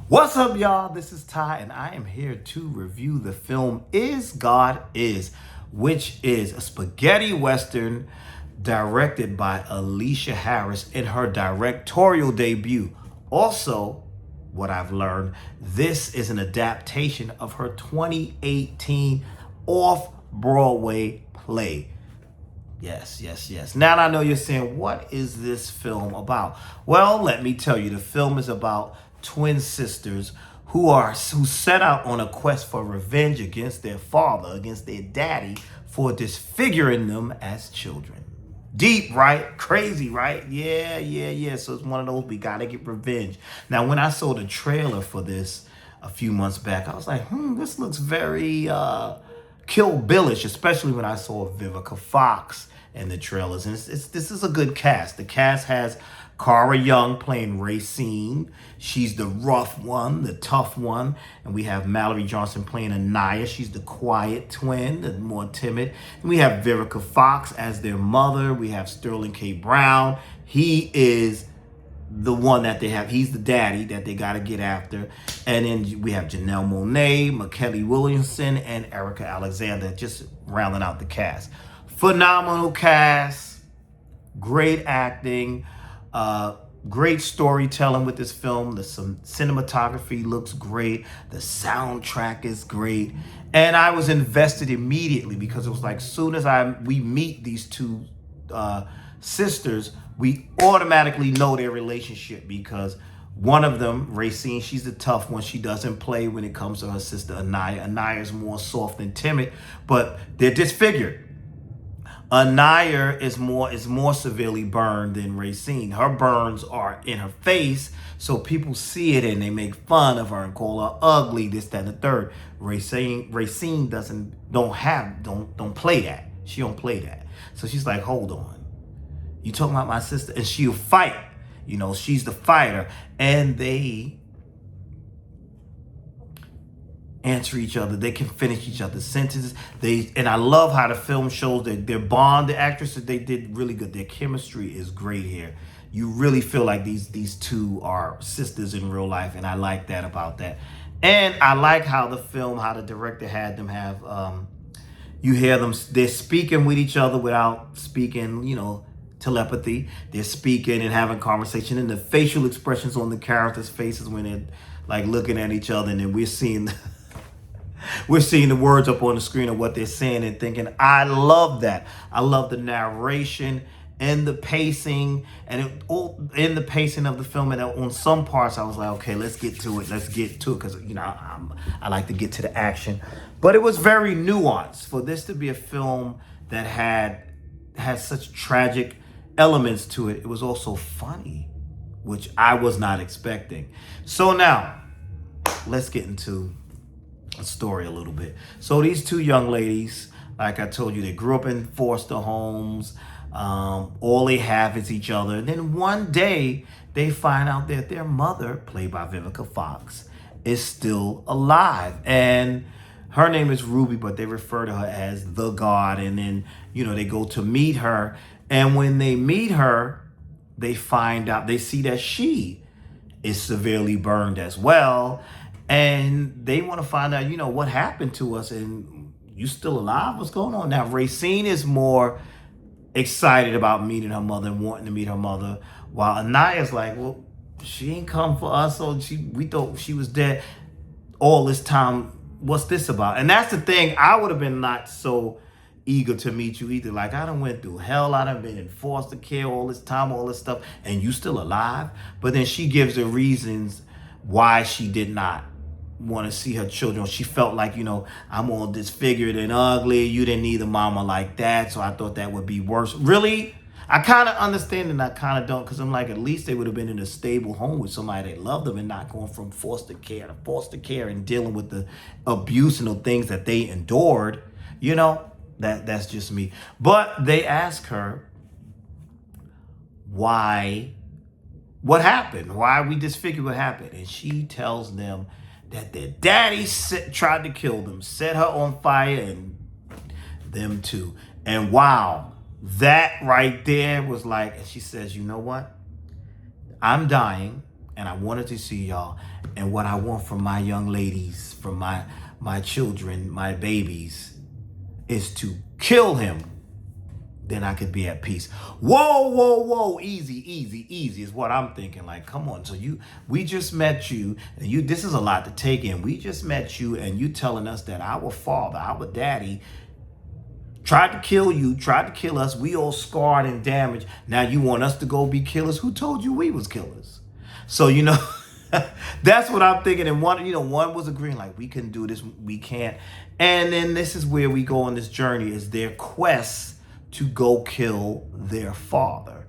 What's up, y'all? This is Ty, and I am here to review the film Is God Is, which is a spaghetti western directed by Alicia Harris in her directorial debut. Also, what I've learned, this is an adaptation of her 2018 off-Broadway play. Yes. Now I know you're saying, what is this film about? Well, let me tell you, the film is about twin sisters who set out on a quest for revenge against their father, against their daddy, for disfiguring them as children. Deep, right? Crazy, right? Yeah. So it's one of those, we gotta get revenge. Now, when I saw the trailer for this a few months back, I was like, this looks very Kill Billish, especially when I saw Vivica Fox in the trailers. And this is a good cast. The cast has Cara Young playing Racine. She's the rough one, the tough one. And we have Mallory Johnson playing Anaya. She's the quiet twin, the more timid. And we have Vivica Fox as their mother. We have Sterling K. Brown. He is the one that they have. He's the daddy that they got to get after. And then we have Janelle Monáe, McKelly Williamson, and Erica Alexander, just rounding out the cast. Phenomenal cast, great acting, great storytelling with this film. The cinematography looks great. The soundtrack is great. And I was invested immediately because it was like, soon as we meet these two sisters, we automatically know their relationship, because one of them, Racine, she's the tough one. She doesn't play when it comes to her sister Anaya. Anaya is more soft and timid, but they're disfigured. Anaya is more severely burned than Racine. Her burns are in her face, so people see it and they make fun of her and call her ugly, this, that, and the third. Racine don't play that. She don't play that. So she's like, hold on. You talking about my sister? And she'll fight. You know, she's the fighter. And they answer each other. They can finish each other's sentences. And I love how the film shows that their bond, the actresses, they did really good. Their chemistry is great here. You really feel like these two are sisters in real life, and I like that about that. And I like how the director had them have, you hear them, they're speaking with each other without speaking, telepathy. They're speaking and having conversation, and the facial expressions on the characters' faces when they're like looking at each other, and then we're seeing the words up on the screen of what they're saying and thinking. I love that. I love the narration and the pacing, and in the pacing of the film. And on some parts, I was like, okay, let's get to it, because I like to get to the action. But it was very nuanced for this to be a film that has such tragic elements to it. It was also funny, which I was not expecting. So now, let's get into a story a little bit. So these two young ladies, like I told you, they grew up in foster homes. All they have is each other. And then one day, they find out that their mother, played by Vivica Fox, is still alive. And her name is Ruby, but they refer to her as the God. And then, they go to meet her. And when they meet her, they see that she is severely burned as well. And they want to find out, what happened to us, and you still alive? What's going on? Now, Racine is more excited about meeting her mother and wanting to meet her mother, while Anaya's like, well, she ain't come for us, so we thought she was dead all this time. What's this about? And that's the thing. I would have been not so eager to meet you either. Like, I done went through hell. I done been in foster care all this time, all this stuff, and you still alive? But then she gives the reasons why she did not want to see her children. She felt like, I'm all disfigured and ugly. You didn't need a mama like that, so I thought that would be worse. Really? I kind of understand and I kind of don't, because I'm like, at least they would have been in a stable home with somebody that loved them and not going from foster care to foster care and dealing with the abuse and the things that they endured. That's just me. But they ask her what happened, why we disfigured, what happened. And she tells them that their daddy tried to kill them, set her on fire, and them too. And wow, that right there was like, and she says, you know what? I'm dying, and I wanted to see y'all. And what I want from my young ladies, from my children, my babies, is to kill him. Then I could be at peace. Whoa, whoa, whoa, easy, easy, easy is what I'm thinking. Like, come on. So we just met you, and this is a lot to take in. We just met you, and you telling us that our father, our daddy, tried to kill you, tried to kill us. We all scarred and damaged. Now you want us to go be killers? Who told you we was killers? So, that's what I'm thinking. And one was agreeing, like, we can do this, we can't. And then this is where we go on this journey, is their quest to go kill their father.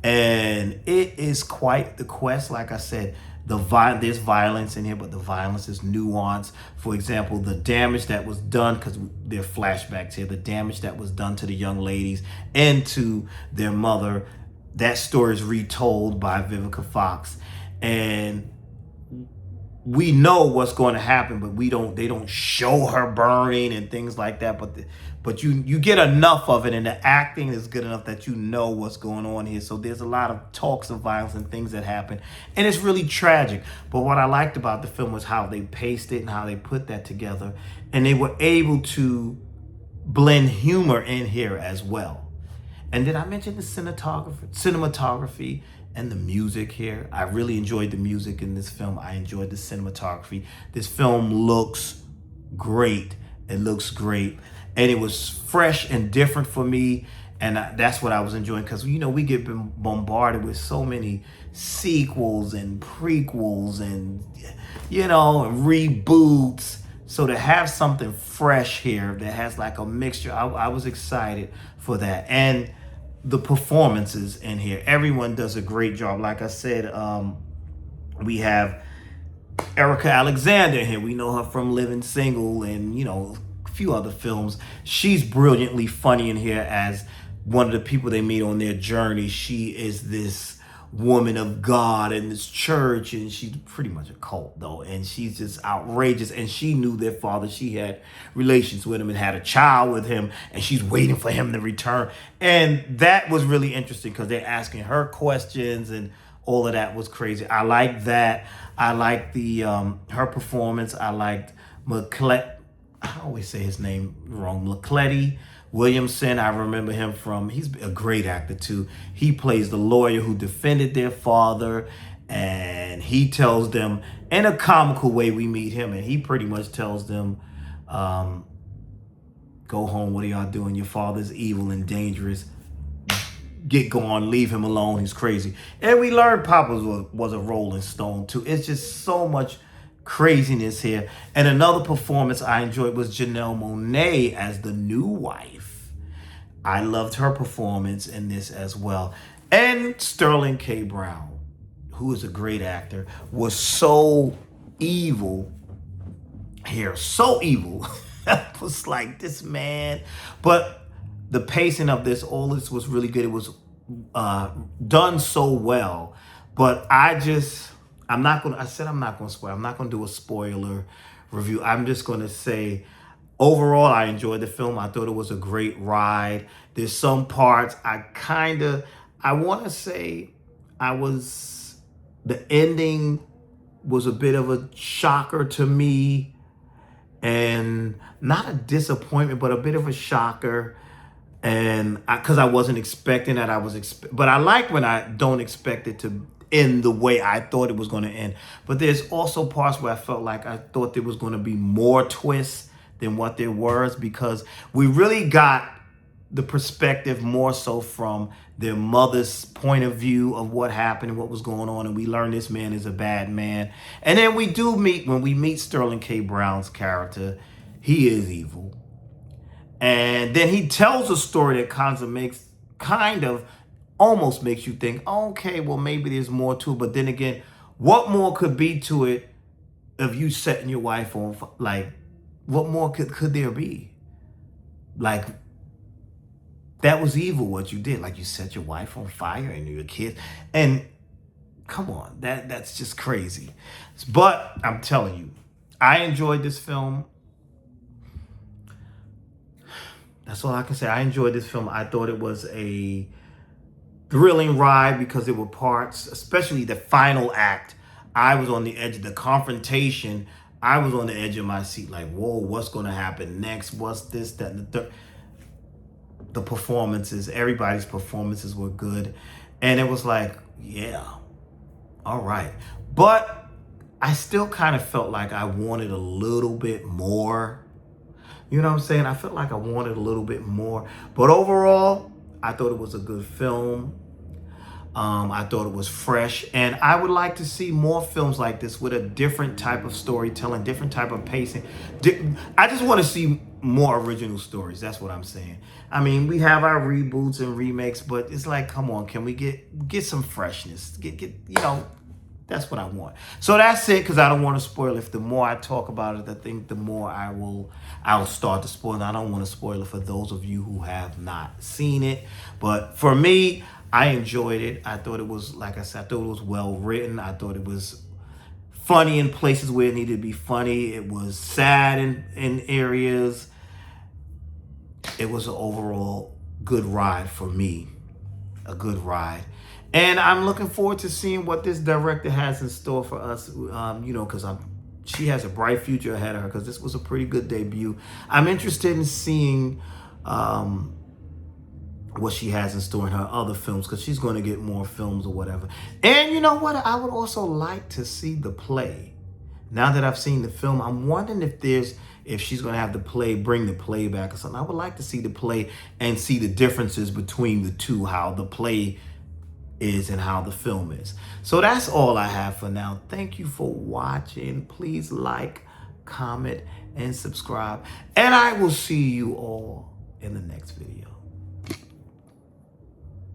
And it is quite the quest. Like I said, there's violence in here, but the violence is nuanced. For example, the damage that was done, because there are flashbacks here, the damage that was done to the young ladies and to their mother, that story is retold by Vivica Fox. And we know what's going to happen, but they don't show her burning and things like that. But you get enough of it, and the acting is good enough that you know what's going on here. So there's a lot of talks of violence and things that happen, and it's really tragic. But what I liked about the film was how they paced it and how they put that together, and they were able to blend humor in here as well. And then I mentioned the cinematography and the music here. I really enjoyed the music in this film. I enjoyed the cinematography. This film looks great. It looks great. And it was fresh and different for me. And that's what I was enjoying, because, we get bombarded with so many sequels and prequels and, reboots. So to have something fresh here that has like a mixture, I was excited for that. And the performances in here, everyone does a great job. Like I said, we have Erica Alexander in here. We know her from Living Single and, a few other films. She's brilliantly funny in here as one of the people they meet on their journey. She is this woman of God in this church, and she's pretty much a cult though, and she's just outrageous. And she knew their father. She had relations with him and had a child with him, and she's waiting for him to return. And that was really interesting because they're asking her questions, and all of that was crazy. I like that. I like the her performance. I liked I always say his name wrong. McCletty Williamson. I remember him he's a great actor too. He plays the lawyer who defended their father, and he tells them, in a comical way, we meet him, and he pretty much tells them, go home, what are y'all doing? Your father's evil and dangerous. Get gone, leave him alone, he's crazy. And we learned Papa was a Rolling Stone too. It's just so much craziness here. And another performance I enjoyed was Janelle Monáe as the new wife. I loved her performance in this as well. And Sterling K. Brown, who is a great actor, was so evil here. So evil. I was like, this man. But the pacing of all this was really good. It was done so well. But I'm not going to spoil. I'm not going to do a spoiler review. I'm just going to say, overall, I enjoyed the film. I thought it was a great ride. There's some parts I want to say the ending was a bit of a shocker to me, and not a disappointment, but a bit of a shocker. And because I wasn't expecting that, but I like when I don't expect it to end the way I thought it was going to end. But there's also parts where I felt like I thought there was going to be more twists than what there was, because we really got the perspective more so from their mother's point of view of what happened and what was going on. And we learn this man is a bad man. And then when we meet Sterling K. Brown's character, he is evil. And then he tells a story that almost makes you think, okay, well, maybe there's more to it. But then again, what more could be to it of you setting your wife on? Like, what more could there be? Like, that was evil what you did. Like, you set your wife on fire and your kids. And come on, that's just crazy. But I'm telling you, I enjoyed this film. That's all I can say. I enjoyed this film. I thought it was a thrilling ride because there were parts, especially the final act, I was on the edge of the confrontation. I was on the edge of my seat, like, whoa, what's going to happen next? What's this, that, and the third? The performances, everybody's performances were good. And it was like, yeah, all right. But I still kind of felt like I wanted a little bit more. You know what I'm saying? I felt like I wanted a little bit more. But overall, I thought it was a good film. I thought it was fresh, and I would like to see more films like this with a different type of storytelling, different type of pacing. I just want to see more original stories. That's what I'm saying. I mean, we have our reboots and remakes, but it's like, come on, can we get some freshness? Get that's what I want. So that's it, because I don't want to spoil it. If the more I talk about it, I think the more I'll start to spoil it. I don't want to spoil it for those of you who have not seen it. But for me, I enjoyed it. I thought it was, like I said, I thought it was well written. I thought it was funny in places where it needed to be funny. It was sad in areas. It was an overall good ride for me. A good ride. And I'm looking forward to seeing what this director has in store for us, because she has a bright future ahead of her, because this was a pretty good debut. I'm interested in seeing what she has in store in her other films, because she's going to get more films or whatever. And you know what? I would also like to see the play. Now that I've seen the film, I'm wondering if she's going to have the play, bring the play back or something. I would like to see the play and see the differences between the two, how the play is and how the film is. So that's all I have for now. Thank you for watching. Please like, comment, and subscribe. And I will see you all in the next video.